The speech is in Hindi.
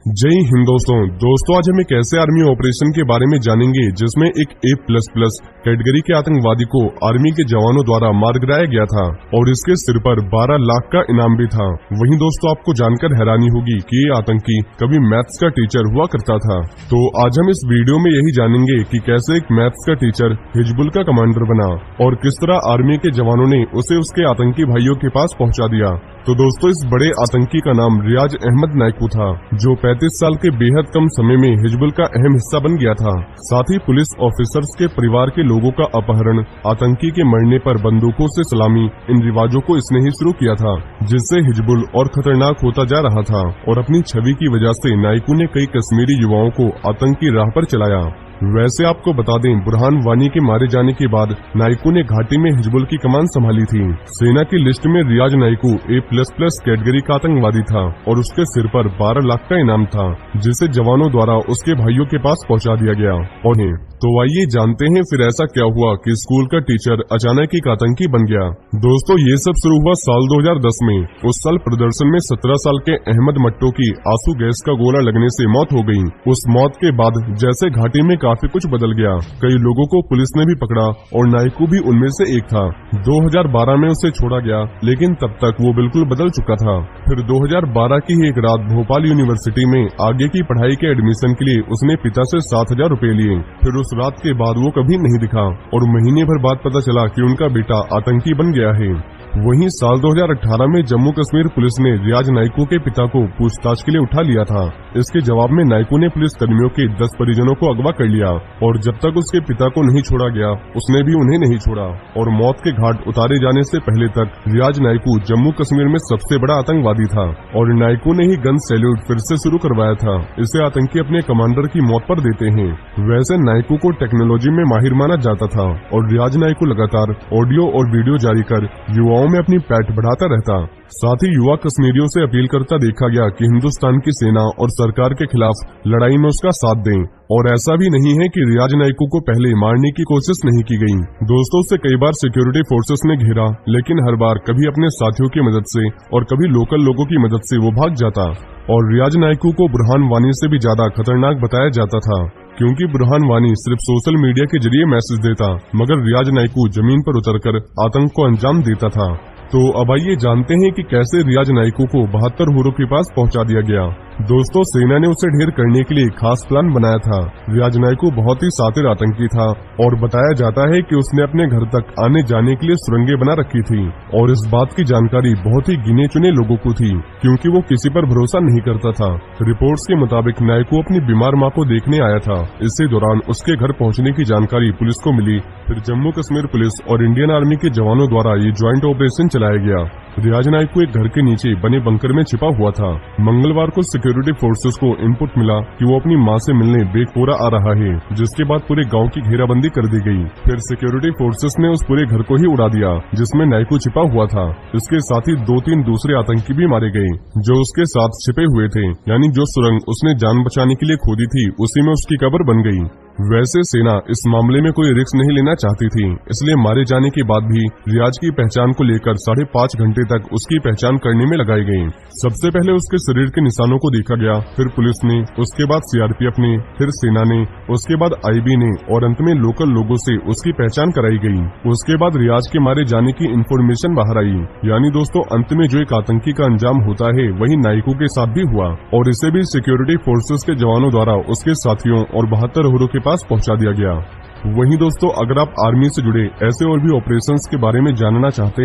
जय हिंद दोस्तों आज हम एक ऐसे आर्मी ऑपरेशन के बारे में जानेंगे जिसमें एक A++ कैटेगरी के आतंकवादी को आर्मी के जवानों द्वारा मार गिराया गया था और इसके सिर पर 12 लाख का इनाम भी था। वहीं दोस्तों आपको जानकर हैरानी होगी कि ये आतंकी कभी मैथ्स का टीचर हुआ करता था। तो आज हम इस वीडियो में यही जानेंगे कि कैसे एक मैथ्स का टीचर हिजबुल का कमांडर बना और किस तरह आर्मी के जवानों ने उसे उसके आतंकी भाइयों के पास पहुँचा दिया। तो दोस्तों इस बड़े आतंकी का नाम रियाज अहमद नाइकू था, जो 35 साल के बेहद कम समय में हिजबुल का अहम हिस्सा बन गया था। साथ ही पुलिस ऑफिसर्स के परिवार के लोगों का अपहरण, आतंकी के मरने पर बंदूकों से सलामी, इन रिवाजों को इसने ही शुरू किया था, जिससे हिजबुल और खतरनाक होता जा रहा था। और अपनी छवि की वजह से नाइकू ने कई कश्मीरी युवाओं को आतंक की राह पर चलाया। वैसे आपको बता दें, बुरहान वानी के मारे जाने के बाद नाइकू ने घाटी में हिजबुल की कमान संभाली थी। सेना की लिस्ट में रियाज नाइकू A++ कैटेगरी का आतंकवादी था और उसके सिर पर 12 लाख का इनाम था, जिसे जवानों द्वारा उसके भाइयों के पास पहुंचा दिया गया। और तो आइए जानते हैं फिर ऐसा क्या हुआ कि स्कूल का टीचर अचानक एक आतंकी बन गया। दोस्तों ये सब शुरू हुआ साल 2010 में। उस साल प्रदर्शन में 17 साल के अहमद मट्टो की आंसू गैस का गोला लगने से मौत हो गई। उस मौत के बाद जैसे घाटी में काफी कुछ बदल गया। कई लोगों को पुलिस ने भी पकड़ा और नाइकू भी उनमें से एक था। 2012 में उसे छोड़ा गया, लेकिन तब तक वो बिल्कुल बदल चुका था। फिर 2012 की ही एक रात भोपाल यूनिवर्सिटी में आगे की पढ़ाई के एडमिशन के लिए उसने पिता से 7,000 रुपए लिए। फिर उस रात के बाद वो कभी नहीं दिखा और महीने भर बाद पता चला कि उनका बेटा आतंकी बन गया है। वहीं साल 2018 में जम्मू कश्मीर पुलिस ने रियाज नाइकू के पिता को पूछताछ के लिए उठा लिया था। इसके जवाब में नाइकू ने पुलिस कर्मियों के 10 परिजनों को अगवा कर लिया और जब तक उसके पिता को नहीं छोड़ा गया, उसने भी उन्हें नहीं छोड़ा। और मौत के घाट उतारे जाने से पहले तक रियाज नाइकू जम्मू कश्मीर में सबसे बड़ा आतंकवादी था और नाइकू ने ही गन सैल्यूट फिर से शुरू करवाया था। इसे आतंकी अपने कमांडर की मौत पर देते हैं। वैसे नाइकू को टेक्नोलॉजी में माहिर माना जाता था और रियाज नाइकू लगातार ऑडियो और वीडियो जारी कर युवाओं में अपनी पैठ बढ़ाता रहता। साथ ही युवा कश्मीरियों से अपील करता देखा गया कि हिंदुस्तान की सेना और सरकार के खिलाफ लड़ाई में उसका साथ दें। और ऐसा भी नहीं है कि रियाज नाइकू को पहले मारने की कोशिश नहीं की गई। दोस्तों उसे कई बार सिक्योरिटी फोर्सेस ने घेरा, लेकिन हर बार कभी अपने साथियों की मदद से और कभी लोकल लोगों की मदद से वो भाग जाता। और रियाज नाइकू को बुरहान वानी से भी ज्यादा खतरनाक बताया जाता था, क्योंकि बुरहान वानी सिर्फ सोशल मीडिया के जरिए मैसेज देता, मगर रियाज नाइकू जमीन पर उतरकर आतंक को अंजाम देता था। तो अब आइए जानते हैं कि कैसे रियाज नाइकू को 72 हुरों के पास पहुंचा दिया गया। दोस्तों सेना ने उसे ढेर करने के लिए खास प्लान बनाया था। रियाज नाइकू बहुत ही शातिर आतंकी था और बताया जाता है कि उसने अपने घर तक आने जाने के लिए सुरंगें बना रखी थी। और इस बात की जानकारी बहुत ही गिने चुने लोगों को थी, क्योंकि वो किसी पर भरोसा नहीं करता था। रिपोर्ट्स के मुताबिक नाइकू अपनी बीमार मां को देखने आया था। इसी दौरान उसके घर पहुंचने की जानकारी पुलिस को मिली। फिर जम्मू कश्मीर पुलिस और इंडियन आर्मी के जवानों द्वारा ये ज्वाइंट ऑपरेशन चलाया गया। रियाज नाइकू एक घर के नीचे बने बंकर में छिपा हुआ था। मंगलवार को सिक्योरिटी फोर्सेस को इनपुट मिला कि वो अपनी मां से मिलने बेगपोरा आ रहा है, जिसके बाद पूरे गांव की घेराबंदी कर दी गई। फिर सिक्योरिटी फोर्सेस ने उस पूरे घर को ही उड़ा दिया जिसमें नाइकू छिपा हुआ था। इसके साथ ही 2-3 दूसरे आतंकी भी मारे गए जो उसके साथ छिपे हुए थे, यानी जो सुरंग उसने जान बचाने के लिए खोदी थी उसी में उसकी कब्र बन गई। वैसे सेना इस मामले में कोई रिस्क नहीं लेना चाहती थी, इसलिए मारे जाने के बाद भी रियाज की पहचान को लेकर 5.5 घंटे तक उसकी पहचान करने में लगाई गई। सबसे पहले उसके शरीर के निशानों को देखा गया, फिर पुलिस ने, उसके बाद CRPF ने, फिर सेना ने, उसके बाद IB ने और अंत में लोकल लोगों से उसकी पहचान कराई गई। उसके बाद रियाज के मारे जाने की इन्फॉर्मेशन बाहर आई। यानी दोस्तों अंत में जो एक आतंकी का अंजाम होता है वही नाइकू के साथ भी हुआ और इसे भी सिक्योरिटी फोर्सेस के जवानों द्वारा उसके साथियों और 72 हुरों के पास पहुंचा दिया गया। वहीं दोस्तों अगर आप आर्मी से जुड़े ऐसे और भी ऑपरेशंस के बारे में जानना चाहते